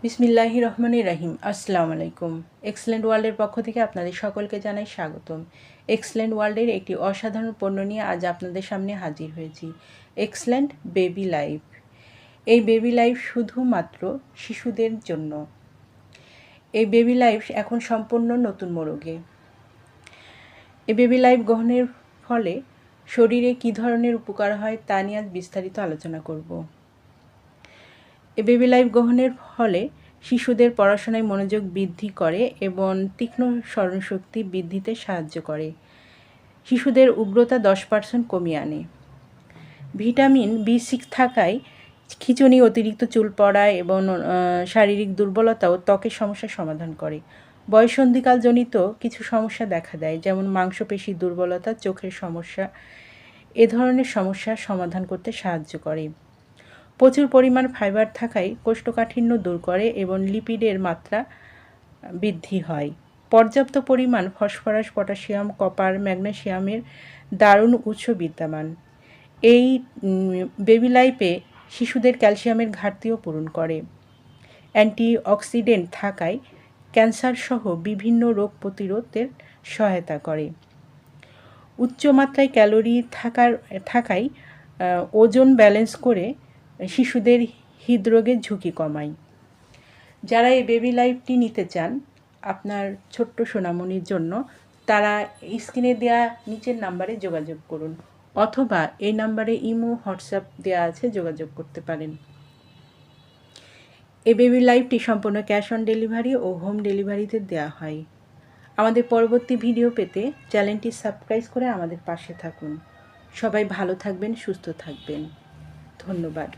বিসমিল্লাহির রহমানির রহিম। আসসালামু আলাইকুম। এক্সেলেন্ট ওয়ার্ল্ডের পক্ষ থেকে আপনাদের সকলকে জানাই স্বাগতম। এক্সেলেন্ট ওয়ার্ল্ডের একটি অসাধারণ পণ্য নিয়ে আজ আপনাদের সামনে হাজির হয়েছি, এক্সেলেন্ট বেবি লাইফ। এই বেবি লাইফ শুধুমাত্র শিশুদের জন্য। এই বেবি লাইফ এখন সম্পূর্ণ নতুন মোড়কে। এই বেবি লাইফ গ্রহণের ফলে শরীরে কী ধরনের উপকার হয় তা নিয়ে আজ বিস্তারিত আলোচনা করব। এই বেবি লাইফ গ্রহণের ফলে শিশুদের পড়াশোনায় মনোযোগ বৃদ্ধি করে এবং তীক্ষ্ণ স্মরণশক্তি বৃদ্ধিতে সাহায্য করে। শিশুদের উগ্রতা 10% কমিয়ে আনে। ভিটামিন B6 থাকায় খিঁচুনি, অতিরিক্ত চুল পড়া এবং শারীরিক দুর্বলতা ও ত্বকের সমস্যার সমাধান করে। বয়ঃসন্ধিকালজনিত কিছু সমস্যা দেখা দেয়, যেমন মাংসপেশির দুর্বলতা, চোখের সমস্যা। এ ধরনের সমস্যার সমাধান করতে সাহায্য করে। প্রচুর পরিমাণ ফাইবার থাকায় কোষ্ঠকাঠিন্য দূর করে এবং লিপিডের মাত্রা বৃদ্ধি হয়। পর্যাপ্ত পরিমাণ ফসফরাস, পটাশিয়াম, কপার, ম্যাগনেসিয়ামের দারুণ উৎস বিদ্যমান। এই বেবি লাইফে শিশুদের ক্যালসিয়ামের ঘাটতিও পূরণ করে। অ্যান্টিঅক্সিডেন্ট থাকায় ক্যান্সারসহ বিভিন্ন রোগ প্রতিরোধের সহায়তা করে। উচ্চমাত্রায় ক্যালোরি থাকায় ওজন ব্যালেন্স করে শিশুদের হৃদরোগের ঝুঁকি কমায়। যারা এই বেবি লাইফটি নিতে চান আপনার ছোট্ট সোনামণির জন্য, তারা স্ক্রিনে দেওয়া নিচের নাম্বারে যোগাযোগ করুন, অথবা এই নাম্বারে ইমো, হোয়াটসঅ্যাপ দেওয়া আছে, যোগাযোগ করতে পারেন। এই বেবি লাইফটি সম্পূর্ণ ক্যাশ অন ডেলিভারি ও হোম ডেলিভারিতে দেওয়া হয়। আমাদের পরবর্তী ভিডিও পেতে চ্যানেলটি সাবস্ক্রাইব করে আমাদের পাশে থাকুন। সবাই ভালো থাকবেন, সুস্থ থাকবেন। ধন্যবাদ।